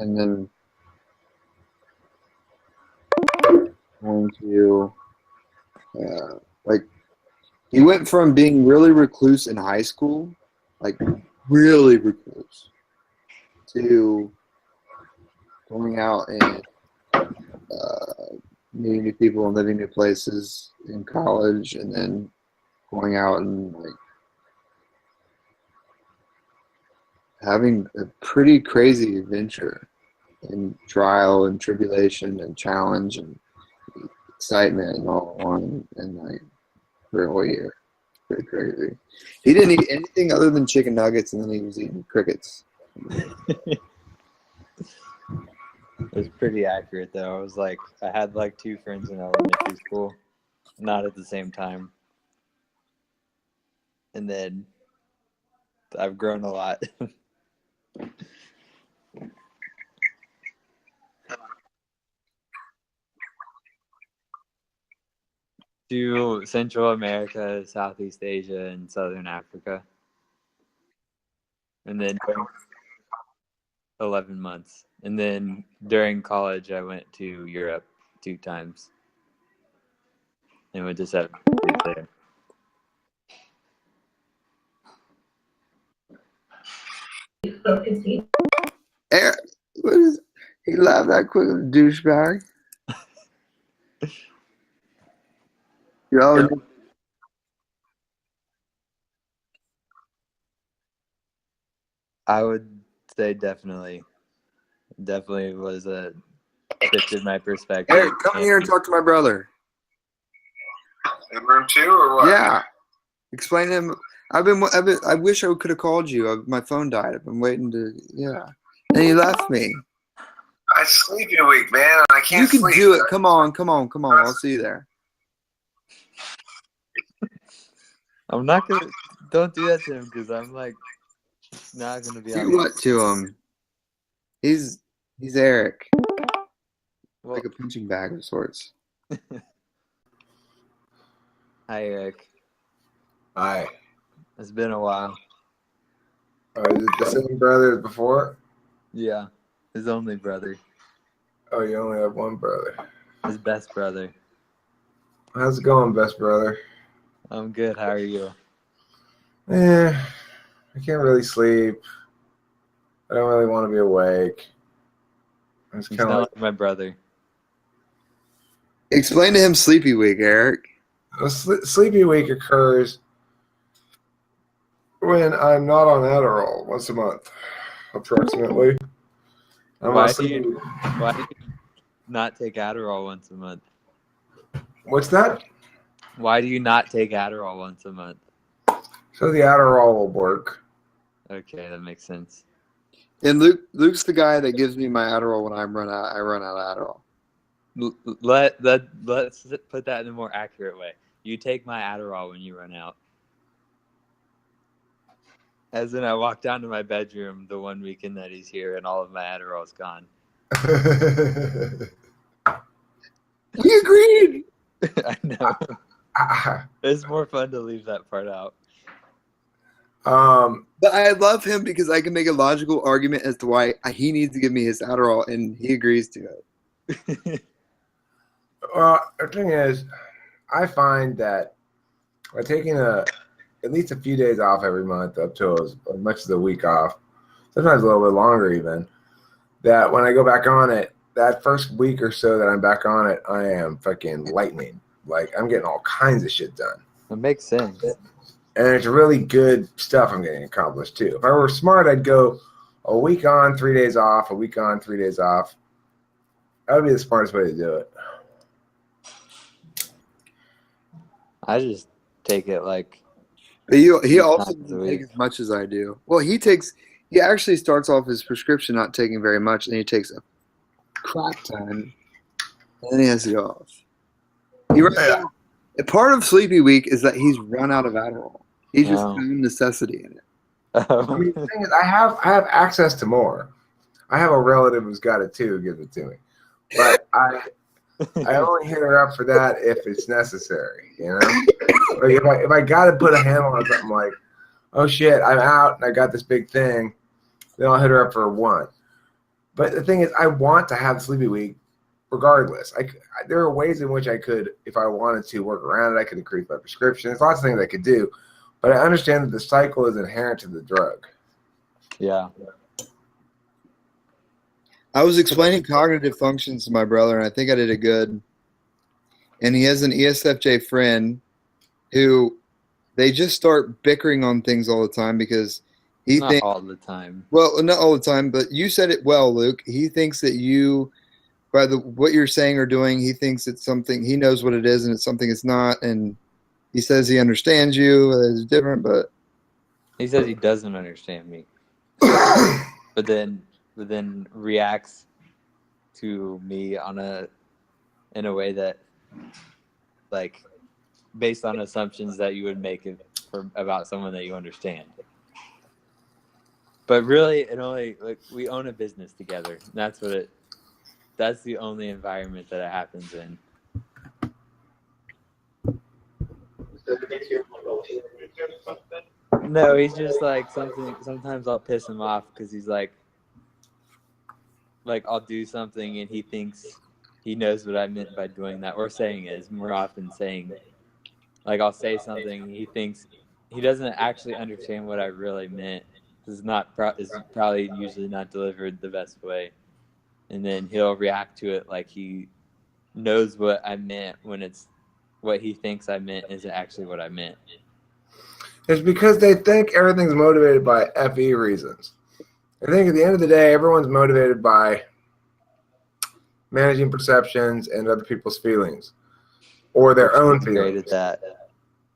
and then going to like he went from being really recluse in high school, like really recluse, to going out and meeting new people and living new places in college, and then going out and like having a pretty crazy adventure and trial and tribulation and challenge and excitement and all in one, and like for a whole year. Pretty crazy. He didn't eat anything other than chicken nuggets, and then he was eating crickets. It was pretty accurate, though. I was like, I had like 2 friends in elementary school, not at the same time. And then I've grown a lot. To Central America, Southeast Asia, and Southern Africa. And then 11 months. And then during college, I went to Europe 2 times. And went to 7 days there. Eric, what is, he laughed that quick, douchebag. I would say definitely was a shift in my perspective. Eric, come here and talk to my brother. In room 2 or what? Yeah. Explain to him. I wish I could have called you. My phone died. I've been waiting to. Yeah. And he left me. I sleep in a week, man. I can't. You can sleep. do it. Come on. I'll see you there. I'm not gonna. Don't do that to him because I'm like not gonna be. Do what to him? He's Eric. Well, Like a punching bag of sorts. Hi, Eric. Hi. It's been a while. Is it the same brother as before? Yeah, his only brother. Oh, you only have one brother. His best brother. How's it going, best brother? I'm good. How are you? I can't really sleep. I don't really want to be awake. It's He's kind not of like my brother. Explain to him Sleepy Week, Eric. Sleepy week occurs when I'm not on Adderall once a month, approximately. Why do you not take Adderall once a month? What's that? Why do you not take Adderall once a month? So the Adderall will work. Okay, that makes sense. And Luke's the guy that gives me my Adderall when I run out of Adderall. Let's put that in a more accurate way. You take my Adderall when you run out. As in, I walk down to my bedroom the one weekend that he's here, and all of my Adderall's gone. He agreed. I know. It's more fun to leave that part out. But I love him because I can make a logical argument as to why he needs to give me his Adderall, and he agrees to it. Well, the thing is, I find that by taking at least a few days off every month, up to as much as a week off, sometimes a little bit longer even, that when I go back on it, that first week or so that I'm back on it, I am fucking lightning. Like, I'm getting all kinds of shit done. It makes sense. And it's really good stuff I'm getting accomplished, too. If I were smart, I'd go a week on, 3 days off, a week on, 3 days off. That would be the smartest way to do it. I just take it like. But he also doesn't take as much as I do. Well, he actually starts off his prescription not taking very much, and he takes a crap ton, and then he has to go off. He runs out. A part of Sleepy Week is that he's run out of Adderall. He's just found necessity in it. I mean, the thing is, I have access to more. I have a relative who's got it too, who gives it to me. But I only hit her up for that if it's necessary, you know? Like if I got to put a handle on something like, oh shit, I'm out and I got this big thing, then I'll hit her up for one. But the thing is, I want to have sleepy week regardless. There are ways in which I could, if I wanted to, work around it. I could increase my prescription. There's lots of things I could do. But I understand that the cycle is inherent to the drug. Yeah. I was explaining cognitive functions to my brother, and I think I did it good. And he has an ESFJ friend who they just start bickering on things all the time because he thinks all the time. Well, not all the time, but you said it well, Luke. He thinks that you, by what you're saying or doing, he thinks it's something. He knows what it is, and it's something it's not. And he says he understands you. It's different, but he says he doesn't understand me. but then reacts to me in a way that, like, based on assumptions that you would make about someone that you understand. But really, it only, like, we own a business together. That's the only environment that it happens in. No, he's just like something. Sometimes I'll piss him off because he's like I'll do something and he thinks he knows what I meant by doing that, or saying it is more often saying, like, I'll say something, he thinks he doesn't actually understand what I really meant. Is probably usually not delivered the best way, and then he'll react to it like he knows what I meant when it's what he thinks I meant isn't actually what I meant. It's because they think everything's motivated by FE reasons. I think at the end of the day, everyone's motivated by managing perceptions and other people's feelings, or their own feelings. Great at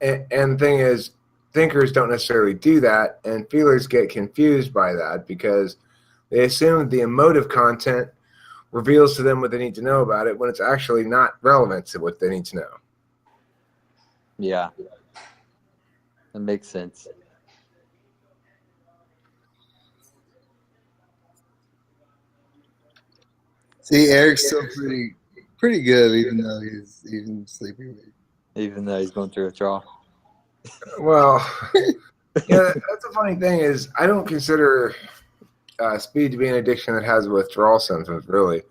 that. And the thing is, thinkers don't necessarily do that, and feelers get confused by that because they assume that the emotive content reveals to them what they need to know about it when it's actually not relevant to what they need to know. Yeah. That makes sense. See, Eric's still pretty good, even though he's even sleepy. Even though he's going through a withdrawal. Well, yeah, that's the funny thing is I don't consider speed to be an addiction that has withdrawal symptoms, really.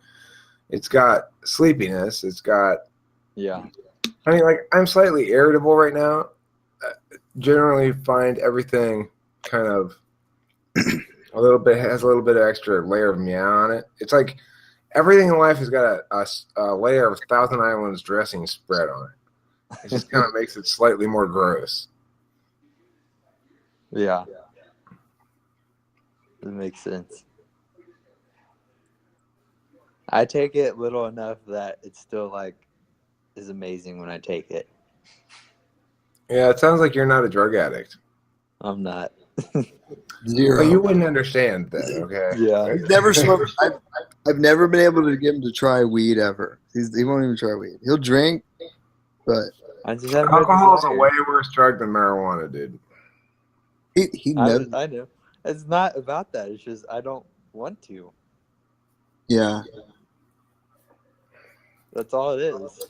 It's got sleepiness. It's got... Yeah. I mean, like, I'm slightly irritable right now. Generally find everything kind of has a little bit of extra layer of meow on it. It's like everything in life has got a layer of Thousand Islands dressing spread on it. It just kind of makes it slightly more gross. Yeah. It makes sense. I take it little enough that it's still, like, is amazing when I take it. Yeah, it sounds like you're not a drug addict. I'm not. Zero. Well, you wouldn't understand that, okay? Yeah. He's never smoked. I've never been able to get him to try weed ever. He won't even try weed. He'll drink, but I just have alcohol is a way worse drug than marijuana, dude. he knows. I know. It's not about that. It's just I don't want to. Yeah. That's all it is.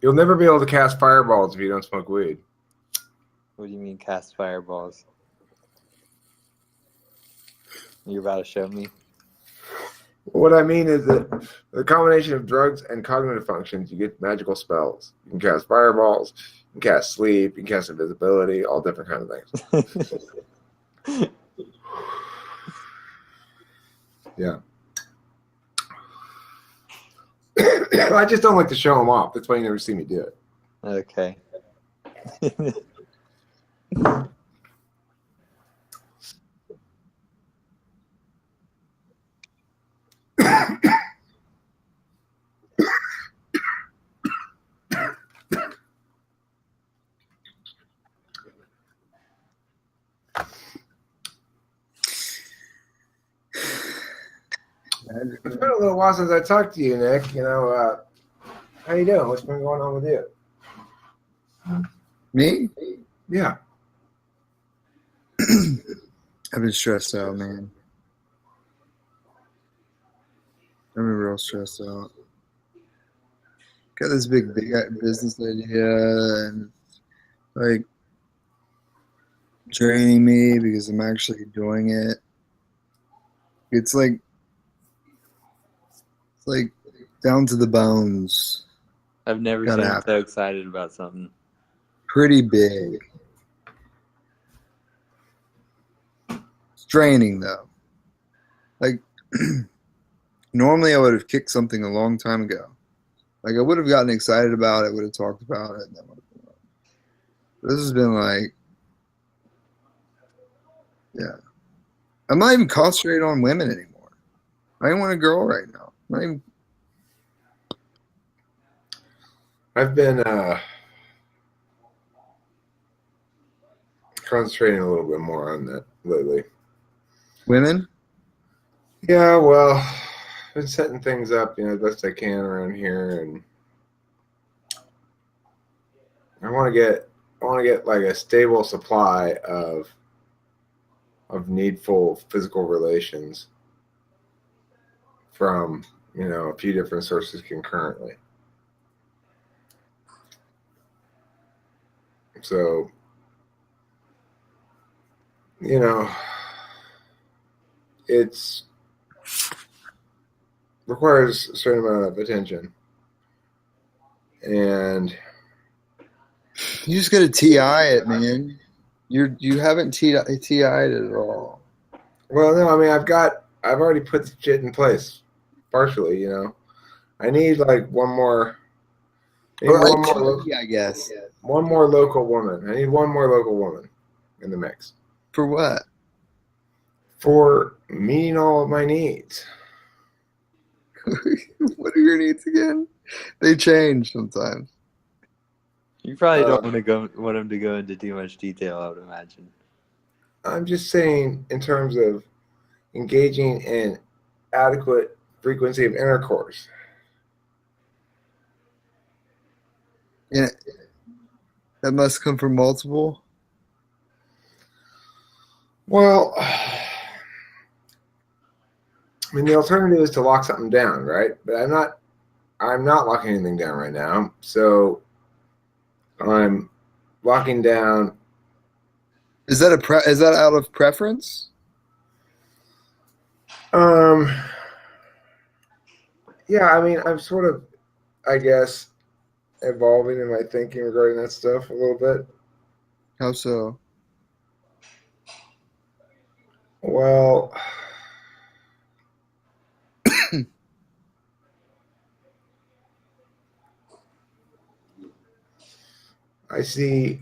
You'll never be able to cast fireballs if you don't smoke weed. What do you mean cast fireballs? You're about to show me? What I mean is that the combination of drugs and cognitive functions, you get magical spells. You can cast fireballs, you can cast sleep, you can cast invisibility, all different kind of things. Yeah. I just don't like to show them off. That's why you never see me do it. Okay. It's been a little while since I talked to you, Nick. You know, how you doing? What's been going on with you? Me? Yeah. I've been stressed out, man. I've been real stressed out. Got this big business idea, and like draining me because I'm actually doing it. It's like like down to the bones. I've never Gotta seen him happen. so excited about something. Pretty big. It's draining though. Like normally I would have kicked something a long time ago. Like I would have gotten excited about it, would have talked about it, and then would have been like, this has been like, yeah. I'm not even concentrating on women anymore. I don't want a girl right now. I'm not even, I've been concentrating a little bit more on that lately. women? Yeah, well, I've been setting things up, the best I can around here, and I want to get like a stable supply of needful physical relations from a few different sources concurrently. So it's requires a certain amount of attention, and You just gotta TI it, man. You haven't TI'd it at all. well, no, I mean I've already put the shit in place partially. I need like one more. I need Or one more. I guess. One more local woman. I need one more local woman in the mix For what? for meeting all of my needs. What are your needs again? They change sometimes. You probably don't want him to go into too much detail, I would imagine. I'm just saying in terms of engaging in adequate frequency of intercourse. Yeah, that must come from multiple. Well, I mean, the alternative is to lock something down, right? But I'm not locking anything down right now. So I'm locking down. Is that is that out of preference? Yeah, I mean, I'm sort of, I guess, evolving in my thinking regarding that stuff a little bit. How so? Well, I see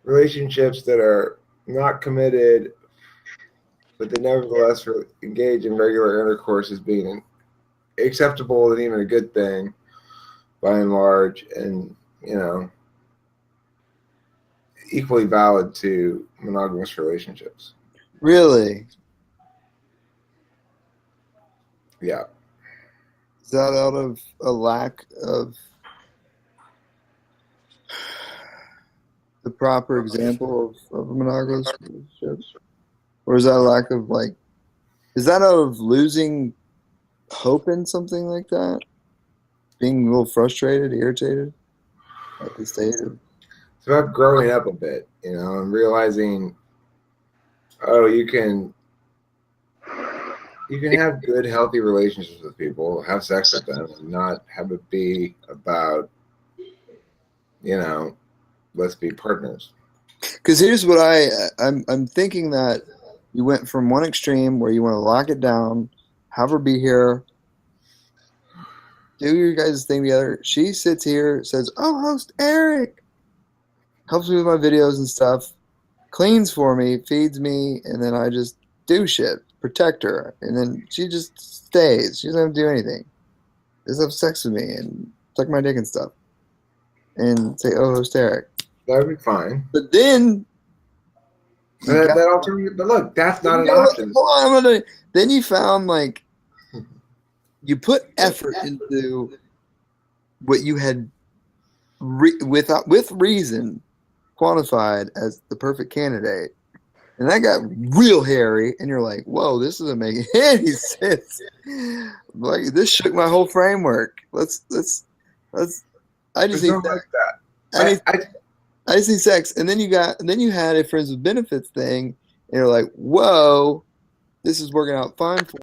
relationships that are not committed, but they nevertheless engage in regular intercourse as being acceptable and even a good thing by and large, and equally valid to monogamous relationships. Really? Yeah. Is that out of a lack of the proper example of a monogamous relationship? Or is that a lack of is that out of losing hope in something like that? Being a little frustrated, irritated at the state of... It's about growing up a bit, and realizing, you can have good, healthy relationships with people, have sex with them, and not have it be about, let's be partners. Because here's what I'm thinking, that you went from one extreme where you want to lock it down, have her be here, do your guys' thing together. She sits here, says, "Oh, host Eric," helps me with my videos and stuff, cleans for me, feeds me, and then I just do shit, protect her, and then she just stays. She doesn't have to do anything. Just have sex with me and suck my dick and stuff, and say, "Oh, host Eric." That would be fine. But then that alternative, but look, that's not an option. Hold on, then you found you put effort into what you had with reason quantified as the perfect candidate, and that got real hairy, and you're like, whoa, this isn't making any sense. This shook my whole framework. Let's I just need like that. I just need sex. And then you had a friends with benefits thing, and you're like, whoa, this is working out fine for